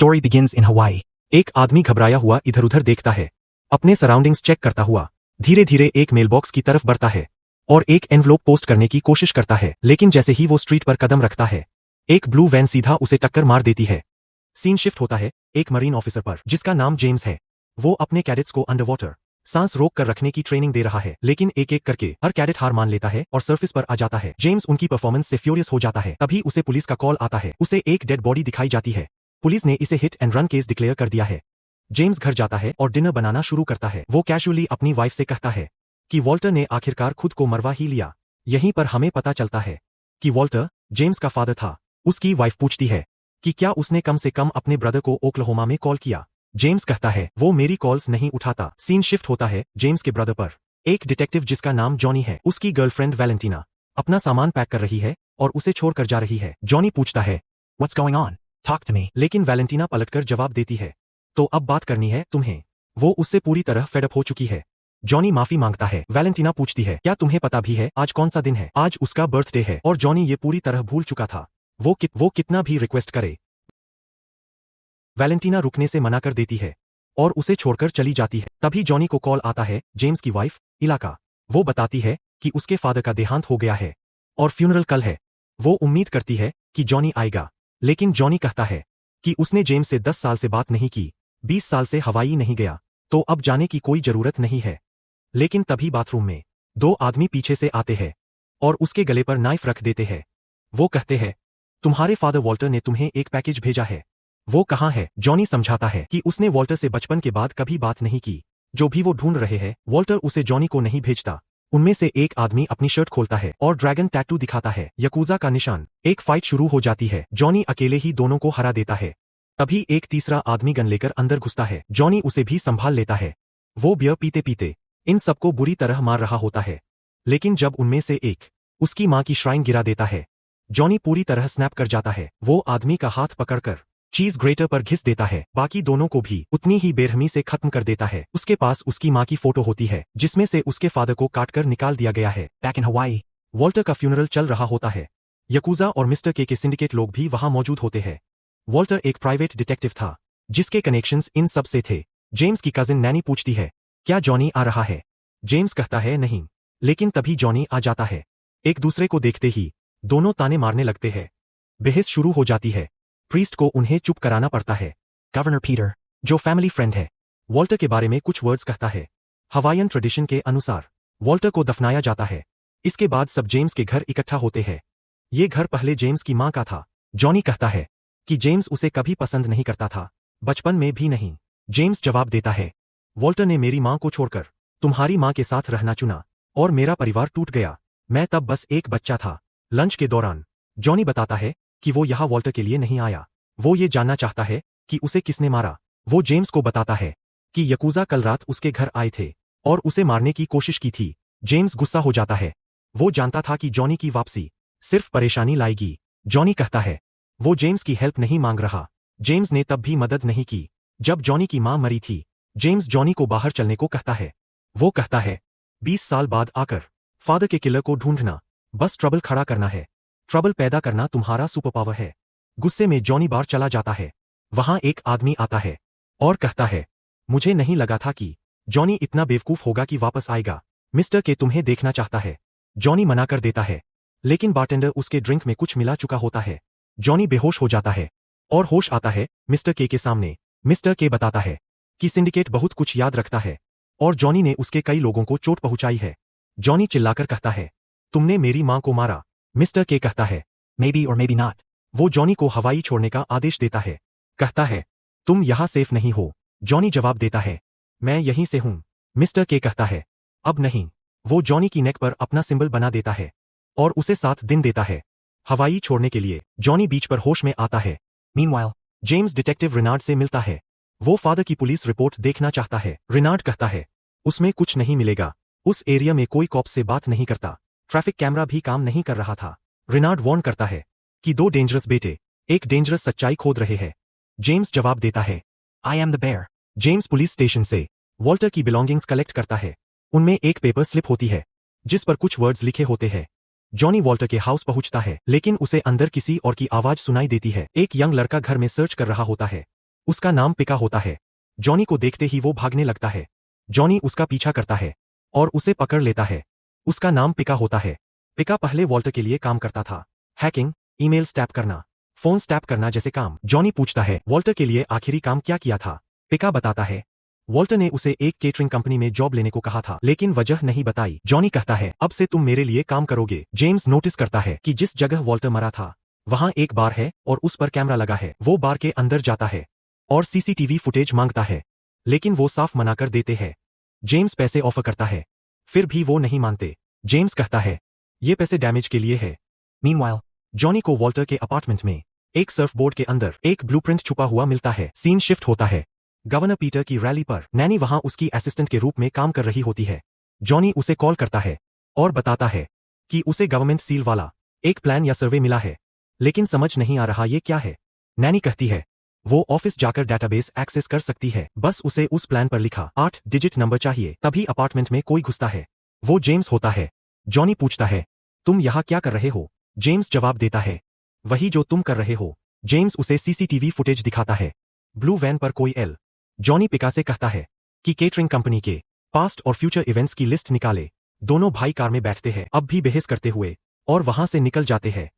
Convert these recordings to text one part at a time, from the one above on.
story begins in Hawaii. एक आदमी घबराया हुआ इधर उधर देखता है, अपने सराउंडिंग्स चेक करता हुआ धीरे धीरे एक मेलबॉक्स की तरफ बढ़ता है और एक एनवलप पोस्ट करने की कोशिश करता है, लेकिन जैसे ही वो स्ट्रीट पर कदम रखता है एक ब्लू वैन सीधा उसे टक्कर मार देती है। सीन शिफ्ट होता है एक मरीन ऑफिसर पर जिसका नाम जेम्स है। वो अपने कैडेट्स को अंडर वाटर सांस रोक कर रखने की ट्रेनिंग दे रहा है, लेकिन एक एक करके हर कैडेट हार मान लेता है और सरफेस पर आ जाता है। जेम्स उनकी परफॉर्मेंस से फ्यूरियस हो जाता है। तभी उसे पुलिस का कॉल आता है। उसे एक डेड बॉडी दिखाई जाती है। पुलिस ने इसे hit and run case declare कर दिया है। जेम्स घर जाता है और डिनर बनाना शुरू करता है। वो कैजुअली अपनी वाइफ से कहता है कि वॉल्टर ने आखिरकार खुद को मरवा ही लिया। यहीं पर हमें पता चलता है कि वॉल्टर जेम्स का फादर था। उसकी वाइफ पूछती है कि क्या उसने कम से कम अपने ब्रदर को ओक्लाहोमा में कॉल किया। जेम्स कहता है वो मेरी कॉल्स नहीं उठाता। सीन शिफ्ट होता है जेम्स के ब्रदर पर। एक डिटेक्टिव जिसका नाम जॉनी है, उसकी गर्लफ्रेंड वैलेंटीना अपना सामान पैक कर रही है और उसे छोड़कर जा रही है। जॉनी पूछता है What's going on? Talk to me. लेकिन वैलेंटीना पलटकर जवाब देती है तो अब बात करनी है तुम्हें। वो उससे पूरी तरह फेडअप हो चुकी है। जॉनी माफी मांगता है। वैलेंटीना पूछती है क्या तुम्हें पता भी है आज कौन सा दिन है? आज उसका बर्थडे है। और जॉनी ये पूरी तरह भूल चुका था। वो कितना भी रिक्वेस्ट करे वैलेंटीना रुकने से मना कर देती है और उसे छोड़कर चली जाती है। तभी जॉनी को कॉल आता है जेम्स की वाइफ इलाका। वो बताती है कि उसके फादर का देहांत हो गया है और फ्यूनरल कल है। वो उम्मीद करती है कि जॉनी आएगा, लेकिन जॉनी कहता है कि उसने जेम्स से 10 साल से बात नहीं की, 20 साल से हवाई नहीं गया, तो अब जाने की कोई जरूरत नहीं है। लेकिन तभी बाथरूम में 2 आदमी पीछे से आते हैं और उसके गले पर नाइफ रख देते हैं। वो कहते हैं तुम्हारे फादर वॉल्टर ने तुम्हें एक पैकेज भेजा है। वो कहाँ है? जॉनी समझाता है कि उसने वॉल्टर से बचपन के बाद कभी बात नहीं की। जो भी वो ढूंढ रहे हैं वॉल्टर उसे जॉनी को नहीं भेजता। उनमें से एक आदमी अपनी शर्ट खोलता है और ड्रैगन टैटू दिखाता है, यकूजा का निशान। एक फाइट शुरू हो जाती है। जॉनी अकेले ही दोनों को हरा देता है। तभी एक तीसरा आदमी गन लेकर अंदर घुसता है। जॉनी उसे भी संभाल लेता है। वो बियर पीते पीते इन सबको बुरी तरह मार रहा होता है, लेकिन जब उनमें से एक उसकी मां की श्राइन गिरा देता है जॉनी पूरी तरह स्नैप कर जाता है। वो आदमी का हाथ पकड़कर चीज ग्रेटर पर घिस देता है। बाकी दोनों को भी उतनी ही बेरहमी से खत्म कर देता है। उसके पास उसकी मां की फोटो होती है जिसमें से उसके फादर को काटकर निकाल दिया गया है। बैक इन हवाई वॉल्टर का फ्यूनरल चल रहा होता है। यकूजा और मिस्टर के सिंडिकेट लोग भी वहां मौजूद होते हैं। वॉल्टर एक प्राइवेट डिटेक्टिव था जिसके कनेक्शंस इन सब से थे। जेम्स की कजिन नैनी पूछती है क्या जॉनी आ रहा है? जेम्स कहता है नहीं, लेकिन तभी जॉनी आ जाता है। एक दूसरे को देखते ही दोनों ताने मारने लगते हैं। बहस शुरू हो जाती है। प्रीस्ट को उन्हें चुप कराना पड़ता है। गवर्नर पीटर जो फैमिली फ्रेंड है वॉल्टर के बारे में कुछ वर्ड्स कहता है। हवाईयन ट्रेडिशन के अनुसार वॉल्टर को दफनाया जाता है। इसके बाद सब जेम्स के घर इकट्ठा होते हैं। ये घर पहले जेम्स की मां का था। जॉनी कहता है कि जेम्स उसे कभी पसंद नहीं करता था, बचपन में भी नहीं। जेम्स जवाब देता है वॉल्टर ने मेरी मां को छोड़कर तुम्हारी मां के साथ रहना चुना और मेरा परिवार टूट गया। मैं तब बस एक बच्चा था। लंच के दौरान जॉनी बताता है कि वो यहाँ वॉल्टर के लिए नहीं आया। वो ये जानना चाहता है कि उसे किसने मारा। वो जेम्स को बताता है कि यकूजा कल रात उसके घर आए थे और उसे मारने की कोशिश की थी। जेम्स गुस्सा हो जाता है। वो जानता था कि जॉनी की वापसी सिर्फ परेशानी लाएगी। जॉनी कहता है वो जेम्स की हेल्प नहीं मांग रहा। जेम्स ने तब भी मदद नहीं की जब जॉनी की मां मरी थी। जेम्स जॉनी को बाहर चलने को कहता है। वो कहता है 20 साल बाद आकर फादर के किलर को ढूंढना, बस ट्रबल खड़ा करना है। ट्रबल पैदा करना तुम्हारा सुपर पावर है। गुस्से में जॉनी बाहर चला जाता है। वहां एक आदमी आता है और कहता है मुझे नहीं लगा था कि जॉनी इतना बेवकूफ होगा कि वापस आएगा। मिस्टर के तुम्हें देखना चाहता है। जॉनी मना कर देता है, लेकिन बारटेंडर उसके ड्रिंक में कुछ मिला चुका होता है। जॉनी बेहोश हो जाता है और होश आता है मिस्टर के सामने। मिस्टर के बताता है कि सिंडिकेट बहुत कुछ याद रखता है और जॉनी ने उसके कई लोगों को चोट पहुंचाई है। जॉनी चिल्लाकर कहता है तुमने मेरी मां को मारा। मिस्टर के कहता है मे बी और मे बी नॉट। वो जॉनी को हवाई छोड़ने का आदेश देता है। कहता है तुम यहां सेफ नहीं हो। जॉनी जवाब देता है मैं यहीं से हूं। मिस्टर के कहता है अब नहीं। वो जॉनी की नेक पर अपना सिंबल बना देता है और उसे 7 दिन देता है हवाई छोड़ने के लिए। जॉनी बीच पर होश में आता है। मीनवाइल जेम्स डिटेक्टिव रिनार्ड से मिलता है। वो फादर की पुलिस रिपोर्ट देखना चाहता है। रिनार्ड कहता है उसमें कुछ नहीं मिलेगा। उस एरिया में कोई कॉप से बात नहीं करता। ट्रैफिक कैमरा भी काम नहीं कर रहा था। रिनार्ड वार्न करता है कि 2 डेंजरस बेटे एक डेंजरस सच्चाई खोद रहे हैं। जेम्स जवाब देता है I am the bear. James police station से वॉल्टर की बिलोंगिंग्स कलेक्ट करता है। उनमें एक पेपर स्लिप होती है जिस पर कुछ वर्ड्स लिखे होते हैं। जॉनी वॉल्टर के हाउस पहुंचता है, लेकिन उसे अंदर किसी और की आवाज सुनाई देती है। एक यंग लड़का घर में सर्च कर रहा होता है। उसका नाम पिका होता है। जॉनी को देखते ही वो भागने लगता है। जॉनी उसका पीछा करता है और उसे पकड़ लेता है। उसका नाम पिका होता है। पिका पहले वॉल्टर के लिए काम करता था। हैकिंग, ईमेल स्टैप करना, फोन स्टैप करना जैसे काम। जॉनी पूछता है, वॉल्टर के लिए आखिरी काम क्या किया था? पिका बताता है, वॉल्टर ने उसे एक केटरिंग कंपनी में जॉब लेने को कहा था, लेकिन वजह नहीं बताई। जॉनी कहता है, अब से तुम मेरे लिए काम करोगे। जेम्स नोटिस करता है कि जिस जगह वॉल्टर मरा था वहां एक बार है और उस पर कैमरा लगा है। वो बार के अंदर जाता है और सीसीटीवी फुटेज मांगता है, लेकिन वो साफ मना कर देते हैं। जेम्स पैसे ऑफर करता है, फिर भी वो नहीं मानते। जेम्स कहता है, ये पैसे डैमेज के लिए है। मीनवाइल, जॉनी को वॉल्टर के अपार्टमेंट में एक सर्फबोर्ड के अंदर एक ब्लूप्रिंट छुपा हुआ मिलता है। सीन शिफ्ट होता है गवर्नर पीटर की रैली पर। नैनी वहां उसकी असिस्टेंट के रूप में काम कर रही होती है। जॉनी उसे कॉल करता है और बताता है कि उसे गवर्नमेंट सील वाला एक प्लान या सर्वे मिला है, लेकिन समझ नहीं आ रहा ये क्या है। नैनी कहती है, वो ऑफिस जाकर डेटाबेस एक्सेस कर सकती है, बस उसे उस प्लान पर लिखा 8 डिजिट नंबर चाहिए। तभी अपार्टमेंट में कोई घुसता है। वो जेम्स होता है। जॉनी पूछता है, तुम यहाँ क्या कर रहे हो? जेम्स जवाब देता है, वही जो तुम कर रहे हो। जेम्स उसे सीसीटीवी फुटेज दिखाता है। ब्लू वैन पर कोई एल। जॉनी पिका से कहता है कि केटरिंग कंपनी के पास्ट और फ्यूचर इवेंट्स की लिस्ट निकाले। दोनों भाई कार में बैठते हैं, अब भी बहस करते हुए, और वहां से निकल जाते हैं।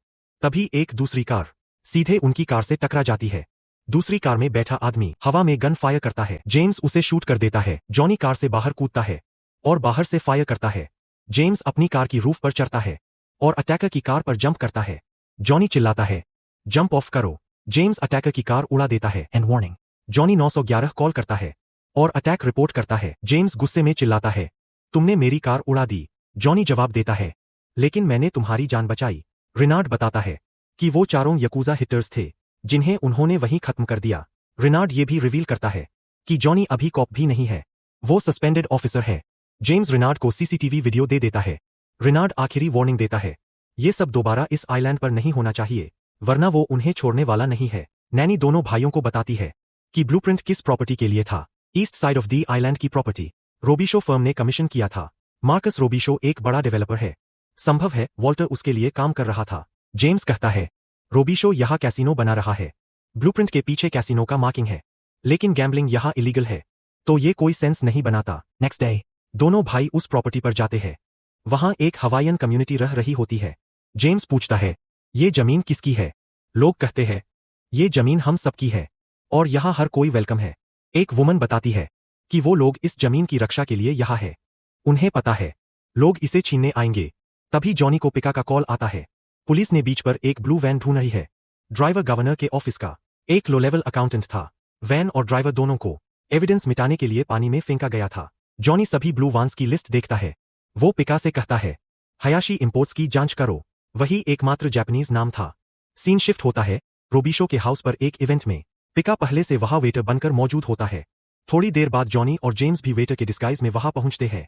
तभी एक दूसरी कार सीधे उनकी कार से टकरा जाती है। दूसरी कार में बैठा आदमी हवा में गन फायर करता है। जेम्स उसे शूट कर देता है। जॉनी कार से बाहर कूदता है और बाहर से फायर करता है। जेम्स अपनी कार की रूफ पर चढ़ता है और अटैकर की कार पर जंप करता है। जॉनी चिल्लाता है, जंप ऑफ करो। जेम्स अटैकर की कार उड़ा देता है। And warning. जॉनी 911 कॉल करता है और अटैक रिपोर्ट करता है। जेम्स गुस्से में चिल्लाता है, तुमने मेरी कार उड़ा दी। जॉनी जवाब देता है, लेकिन मैंने तुम्हारी जान बचाई। रिनार्ड बताता है कि वो चारों यकूजा हिटर्स थे जिन्हें उन्होंने वहीं खत्म कर दिया। रिनार्ड ये भी रिवील करता है कि जॉनी अभी कॉप भी नहीं है, वो सस्पेंडेड ऑफिसर है। जेम्स रिनार्ड को सीसीटीवी वीडियो दे देता है। रिनार्ड आखिरी वार्निंग देता है, ये सब दोबारा इस आइलैंड पर नहीं होना चाहिए, वरना वो उन्हें छोड़ने वाला नहीं है। नैनी दोनों भाइयों को बताती है कि ब्लूप्रिंट किस प्रॉपर्टी के लिए था। East side of the island की प्रॉपर्टी रोबिशो फर्म ने कमीशन किया था। मार्कस रोबिशो एक बड़ा डेवलपर है। संभव है वॉल्टर उसके लिए काम कर रहा था। जेम्स कहता है, रोबिशो यहाँ कैसीनो बना रहा है। ब्लूप्रिंट के पीछे कैसीनो का मार्किंग है, लेकिन गैम्बलिंग यहाँ इलीगल है, तो ये कोई सेंस नहीं बनाता। नेक्स्ट डे दोनों भाई उस प्रॉपर्टी पर जाते हैं। वहां एक हवाईयन कम्युनिटी रह रही होती है। जेम्स पूछता है, ये जमीन किसकी है? लोग कहते हैं, ये जमीन हम सबकी है और यहाँ हर कोई वेलकम है। एक वुमन बताती है कि वो लोग इस जमीन की रक्षा के लिए यहाँ है। उन्हें पता है लोग इसे छीनने आएंगे। तभी जॉनी को पिका का कॉल आता है। पुलिस ने बीच पर एक ब्लू वैन ढूंढ रही है। ड्राइवर गवर्नर के ऑफिस का एक लो लेवल अकाउंटेंट था। वैन और ड्राइवर दोनों को एविडेंस मिटाने के लिए पानी में फेंका गया था। जॉनी सभी ब्लू वान्स की लिस्ट देखता है। वो पिका से कहता है, हयाशी इंपोर्ट्स की जांच करो, वही एकमात्र जापानीज नाम था। सीन शिफ्ट होता है रोबिशो के हाउस पर एक इवेंट में। पिका पहले से वहां वेटर बनकर मौजूद होता है। थोड़ी देर बाद जॉनी और जेम्स भी वेटर के डिस्गाइज में वहां पहुंचते हैं।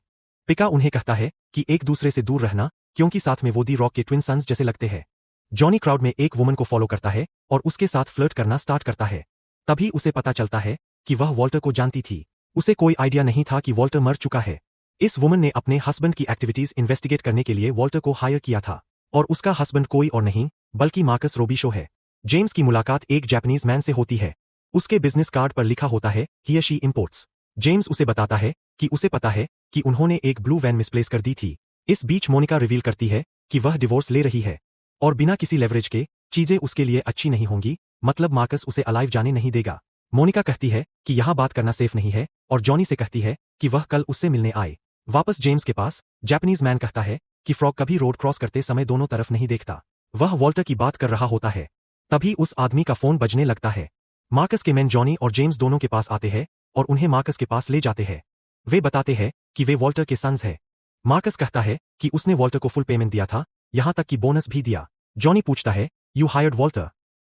पिका उन्हें कहता है कि एक दूसरे से दूर रहना, क्योंकि साथ में वो दी रॉक के ट्विन सन्स जैसे लगते हैं। जॉनी क्राउड में एक वुमन को फॉलो करता है और उसके साथ फ्लर्ट करना स्टार्ट करता है। तभी उसे पता चलता है कि वह वॉल्टर को जानती थी। उसे कोई आइडिया नहीं था कि वॉल्टर मर चुका है। इस वुमन ने अपने हस्बैंड की एक्टिविटीज इन्वेस्टिगेट करने के लिए वॉल्टर को हायर किया था, और उसका हस्बैंड कोई और नहीं बल्कि मार्कस रोबिशो है। जेम्स की मुलाकात एक जापानीज मैन से होती है। उसके बिजनेस कार्ड पर लिखा होता है हियाशी इंपोर्ट्स। जेम्स उसे बताता है कि उसे पता है कि उन्होंने एक ब्लू वैन मिसप्लेस कर दी थी। इस बीच मोनिका रिवील करती है कि वह डिवोर्स ले रही है और बिना किसी लेवरेज के चीजें उसके लिए अच्छी नहीं होंगी, मतलब मार्कस उसे अलाइव जाने नहीं देगा। मोनिका कहती है कि यहाँ बात करना सेफ नहीं है और जॉनी से कहती है कि वह कल उससे मिलने आए। वापस जेम्स के पास जापानीज मैन कहता है कि फ्रॉग कभी रोड क्रॉस करते समय दोनों तरफ नहीं देखता। वह वॉल्टर की बात कर रहा होता है। तभी उस आदमी का फोन बजने लगता है। मार्कस के मैन जॉनी और जेम्स दोनों के पास आते हैं और उन्हें मार्कस के पास ले जाते हैं। वे बताते हैं कि वे वॉल्टर के सन्स हैं। मार्कस कहता है कि उसने वॉल्टर को फुल पेमेंट दिया था, यहां तक कि बोनस भी दिया। जॉनी पूछता है, you hired Walter?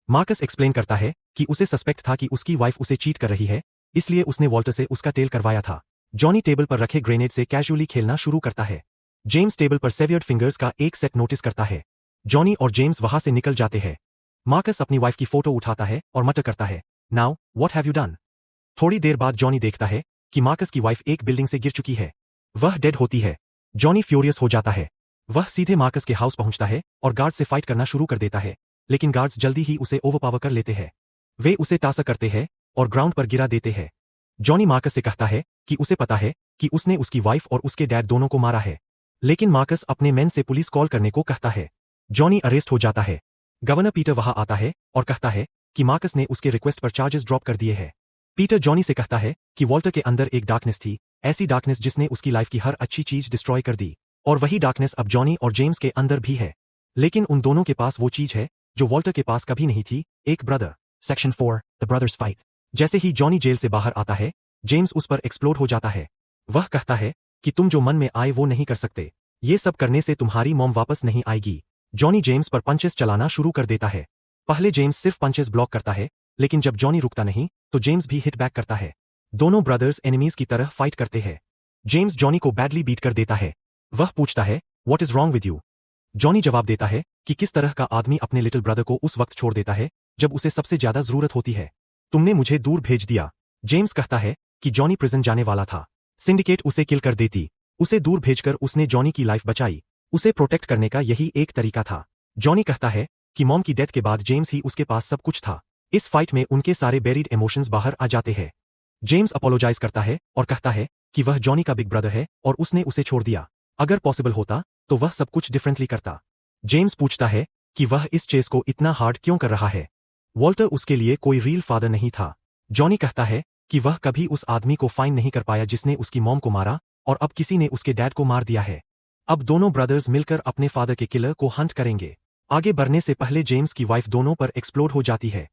Marcus explain करता है कि उसे सस्पेक्ट था कि उसकी वाइफ उसे चीट कर रही है, इसलिए उसने वॉल्टर से उसका टेल करवाया था। जॉनी टेबल पर रखे ग्रेनेड से कैजुअली खेलना शुरू करता है। जेम्स टेबल पर सेवियर्ड फिंगर्स का एक सेट नोटिस करता है। जॉनी और जेम्स वहां से निकल जाते हैं। मार्कस अपनी वाइफ की फोटो उठाता है और मटर करता है, now what have you done? थोड़ी देर बाद जॉनी देखता है कि मार्कस की वाइफ एक बिल्डिंग से गिर चुकी है। वह डेड होती है। जॉनी फ्यूरियस हो जाता है। वह सीधे मार्कस के हाउस पहुंचता है और गार्ड से फाइट करना शुरू कर देता है, लेकिन गार्ड्स जल्दी ही उसे ओवरपावर कर लेते हैं। वे उसे टास्क करते हैं और ग्राउंड पर गिरा देते हैं। जॉनी मार्कस से कहता है कि उसे पता है कि उसने उसकी वाइफ और उसके डैड दोनों को मारा है। लेकिन मार्कस अपने मैन से पुलिस कॉल करने को कहता है। जॉनी अरेस्ट हो जाता है। गवर्नर पीटर वहां आता है और कहता है कि मार्कस ने उसके रिक्वेस्ट पर चार्जेस ड्रॉप कर दिए हैं। पीटर जॉनी से कहता है कि वॉल्टर के अंदर एक डार्कनेस थी, ऐसी डार्कनेस जिसने उसकी लाइफ की हर अच्छी चीज डिस्ट्रॉय कर दी, और वही डार्कनेस अब जॉनी और जेम्स के अंदर भी है। लेकिन उन दोनों के पास वो चीज है जो वॉल्टर के पास कभी नहीं थी, एक brother. Section 4, the brothers fight. जैसे ही जॉनी जेल से बाहर आता है, जेम्स उस पर एक्सप्लोड हो जाता है। वह कहता है कि तुम जो मन में आए वो नहीं कर सकते, ये सब करने से तुम्हारी मॉम वापस नहीं आएगी। जॉनी जेम्स पर पंचेस चलाना शुरू कर देता है। पहले जेम्स सिर्फ पंचेस ब्लॉक करता है, लेकिन जब जॉनी रुकता नहीं तो जेम्स भी हिट बैक करता है। दोनों ब्रदर्स एनिमीज की तरह फाइट करते हैं। जेम्स जॉनी को बैडली बीट कर देता है। वह पूछता है, what is wrong with you? Johnny जवाब देता है कि किस तरह का आदमी अपने लिटिल ब्रदर को उस वक्त छोड़ देता है जब उसे सबसे ज्यादा जरूरत होती है। तुमने मुझे दूर भेज दिया। जेम्स कहता है कि जॉनी प्रिजन जाने वाला था। सिंडिकेट उसे किल कर देती। उसे दूर भेजकर उसने जॉनी की लाइफ बचाई। उसे प्रोटेक्ट करने का यही एक तरीका था। जॉनी कहता है कि मॉम की डेथ के बाद जेम्स ही उसके पास सब कुछ था। इस फाइट में उनके सारे बेरिड इमोशंस बाहर आ जाते हैं। जेम्स अपोलोजाइज करता है और कहता है कि वह जॉनी का बिग ब्रदर है और उसने उसे छोड़ दिया। अगर पॉसिबल होता तो वह सब कुछ डिफरेंटली करता। जेम्स पूछता है कि वह इस चेस को इतना हार्ड क्यों कर रहा है। वॉल्टर उसके लिए कोई रियल फादर नहीं था। जॉनी कहता है कि वह कभी उस आदमी को फाइंड नहीं कर पाया जिसने उसकी मॉम को मारा, और अब किसी ने उसके डैड को मार दिया है। अब दोनों ब्रदर्स मिलकर अपने फादर के किलर को हंट करेंगे। आगे बढ़ने से पहले जेम्स की वाइफ दोनों पर एक्सप्लोड हो जाती है।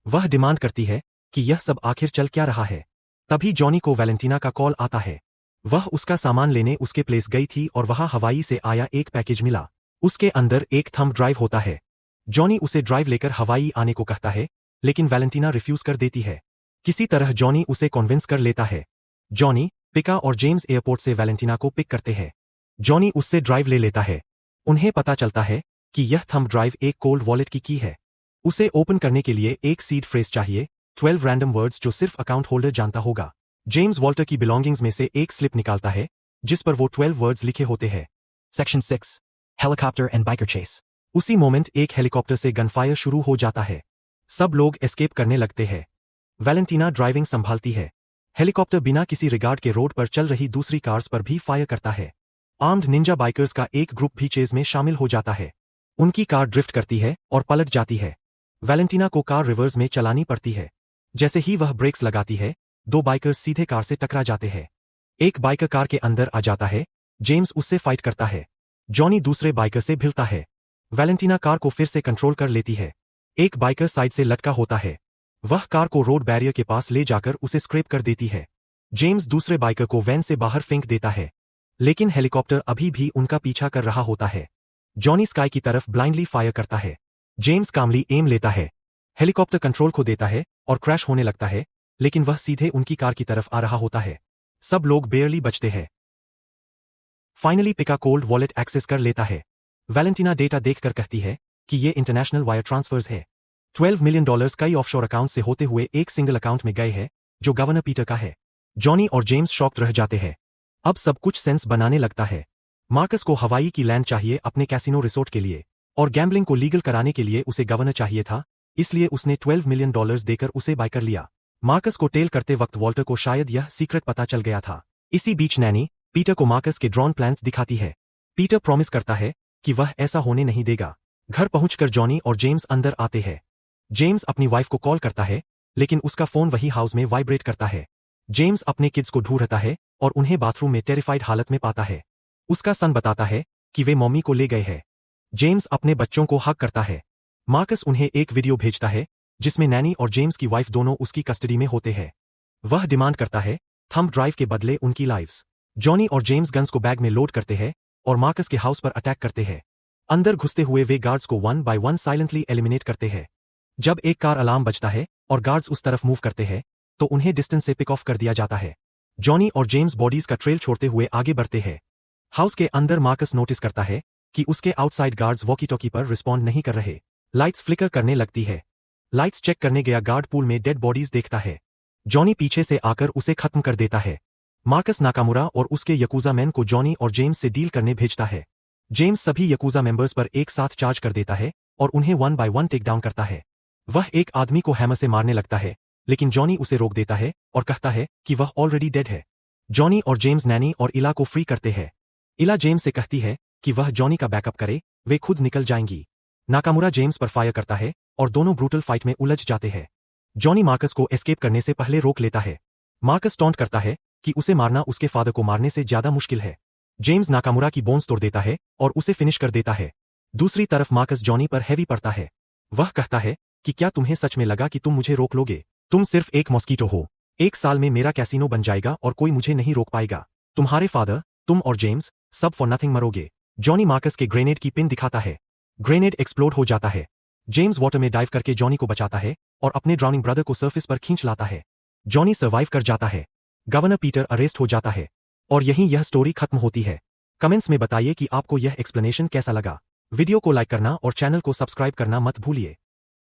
वह डिमांड करती है कि यह सब आखिर चल क्या रहा है। तभी जॉनी को वैलेंटीना का कॉल आता है। वह उसका सामान लेने उसके प्लेस गई थी और वहां हवाई से आया एक पैकेज मिला। उसके अंदर एक थंब ड्राइव होता है। जॉनी उसे ड्राइव लेकर हवाई आने को कहता है, लेकिन वैलेंटीना रिफ्यूज कर देती है। किसी तरह जॉनी उसे कन्विंस कर लेता है। जॉनी, पिका और जेम्स एयरपोर्ट से वैलेंटीना को पिक करते हैं। जॉनी उससे ड्राइव ले लेता है। उन्हें पता चलता है कि यह थंब ड्राइव एक कोल्ड वॉलेट की है। उसे ओपन करने के लिए एक सीड फ्रेज चाहिए, 12 रैंडम वर्ड्स जो सिर्फ अकाउंट होल्डर जानता होगा। जेम्स वॉल्टर की बिलोंगिंग्स में से एक स्लिप निकालता है जिस पर वो 12 वर्ड्स लिखे होते हैं। Section 6, helicopter and biker chase. उसी मोमेंट एक हेलीकॉप्टर से गनफायर शुरू हो जाता है। सब लोग एस्केप करने लगते हैं। वैलेंटीना ड्राइविंग संभालती है। हेलीकॉप्टर बिना किसी रिगार्ड के रोड पर चल रही दूसरी कार्स पर भी फायर करता है। आर्म्ड निंजा बाइकर्स का एक ग्रुप भी चेज में शामिल हो जाता है। उनकी कार ड्रिफ्ट करती है और पलट जाती है। वैलेंटीना को कार रिवर्स में चलानी पड़ती है। जैसे ही वह ब्रेक्स लगाती है, दो बाइकर्स सीधे कार से टकरा जाते हैं। एक बाइकर कार के अंदर आ जाता है। जेम्स उससे फाइट करता है। जॉनी दूसरे बाइकर से भिड़ता है। वैलेंटीना कार को फिर से कंट्रोल कर लेती है। एक बाइकर साइड से लटका होता है। वह कार को रोड बैरियर के पास ले जाकर उसे स्क्रैप कर देती है। जेम्स दूसरे बाइकर को वैन से बाहर फेंक देता है, लेकिन हेलीकॉप्टर अभी भी उनका पीछा कर रहा होता है। जॉनी स्काई की तरफ ब्लाइंडली फायर करता है। जेम्स कामली एम लेता है। हेलीकॉप्टर कंट्रोल खो देता है और क्रैश होने लगता है, लेकिन वह सीधे उनकी कार की तरफ आ रहा होता है। सब लोग बेयरली बचते हैं। फाइनली पिका कोल्ड वॉलेट एक्सेस कर लेता है। वैलेंटीना डेटा देखकर कहती है कि ये इंटरनेशनल वायर ट्रांसफर्स है। $12 मिलियन कई ऑफशोर अकाउंट से होते हुए एक सिंगल अकाउंट में गए हैं जो गवर्नर पीटर का है। जॉनी और जेम्स शॉक्ड रह जाते हैं। अब सब कुछ सेंस बनाने लगता है। मार्कस को हवाई की लैंड चाहिए अपने कैसीनो रिसोर्ट के लिए, और गैम्बलिंग को लीगल कराने के लिए उसे गवर्नर चाहिए था, इसलिए उसने $12 मिलियन देकर उसे बाय कर लिया। मार्कस को टेल करते वक्त वॉल्टर को शायद यह सीक्रेट पता चल गया था। इसी बीच नैनी पीटर को मार्कस के ड्रॉन प्लान्स दिखाती है। पीटर प्रॉमिस करता है कि वह ऐसा होने नहीं देगा। घर पहुंचकर जॉनी और जेम्स अंदर आते हैं। जेम्स अपनी वाइफ को कॉल करता है, लेकिन उसका फोन वही हाउस में वाइब्रेट करता है। जेम्स अपने किड्स को ढूंढता है और उन्हें बाथरूम में टेरिफाइड हालत में पाता है। उसका सन बताता है कि वे मम्मी को ले गए हैं। जेम्स अपने बच्चों को हक करता है। मार्कस उन्हें एक वीडियो भेजता है जिसमें नैनी और जेम्स की वाइफ दोनों उसकी कस्टडी में होते हैं। वह डिमांड करता है थंब ड्राइव के बदले उनकी लाइव्स। जॉनी और जेम्स गन्स को बैग में लोड करते हैं और मार्कस के हाउस पर अटैक करते हैं। अंदर घुसते हुए वे गार्ड्स को 1 by 1 साइलेंटली एलिमिनेट करते हैं। जब एक कार अलार्म बजता है और गार्ड्स उस तरफ मूव करते हैं तो उन्हें डिस्टेंस से पिक ऑफ कर दिया जाता है। जॉनी और जेम्स बॉडीज का ट्रेल छोड़ते हुए आगे बढ़ते हैं। हाउस के अंदर मार्कस नोटिस करता है कि उसके आउटसाइड गार्ड्स वॉकी टॉकी पर रिस्पॉन्ड नहीं कर रहे। लाइट्स फ्लिकर करने लगती है। लाइट्स चेक करने गया गार्ड पूल में डेड बॉडीज देखता है। जॉनी पीछे से आकर उसे खत्म कर देता है। मार्कस नाकामुरा और उसके यकूजा मैन को जॉनी और जेम्स से डील करने भेजता है। जेम्स सभी यकूजा मेंबर्स पर एक साथ चार्ज कर देता है और उन्हें 1 by 1 टेक डाउन करता है। वह एक आदमी को हैमर से मारने लगता है, लेकिन जॉनी उसे रोक देता है और कहता है कि वह ऑलरेडी डेड है। जॉनी और जेम्स नैनी और इला को फ्री करते हैं। इला जेम्स से कहती है कि वह जॉनी का बैकअप करे, वे खुद निकल जाएंगी। नाकामुरा जेम्स पर फायर करता है और दोनों ब्रूटल फाइट में उलझ जाते हैं। जॉनी मार्कस को एस्केप करने से पहले रोक लेता है। मार्कस टॉन्ट करता है कि उसे मारना उसके फादर को मारने से ज्यादा मुश्किल है। जेम्स नाकामुरा की बोन्स तोड़ देता है और उसे फिनिश कर देता है। दूसरी तरफ मार्कस जॉनी पर हैवी पड़ता है। वह कहता है कि क्या तुम्हें सच में लगा कि तुम मुझे रोक लोगे? तुम सिर्फ एक मॉस्कीटो हो। 1 साल में मेरा कैसीनो बन जाएगा और कोई मुझे नहीं रोक पाएगा। तुम्हारे फादर, तुम और जेम्स सब फॉर नथिंग मरोगे। जॉनी मार्कस के ग्रेनेड की पिन दिखाता है। ग्रेनेड एक्सप्लोड हो जाता है। जेम्स वाटर में डाइव करके जॉनी को बचाता है और अपने ड्राउनिंग ब्रदर को सरफेस पर खींच लाता है। जॉनी सर्वाइव कर जाता है। गवर्नर पीटर अरेस्ट हो जाता है और यहीं यह स्टोरी खत्म होती है। कमेंट्स में बताइए कि आपको यह एक्सप्लेनेशन कैसा लगा। वीडियो को लाइक करना और चैनल को सब्सक्राइब करना मत भूलिए।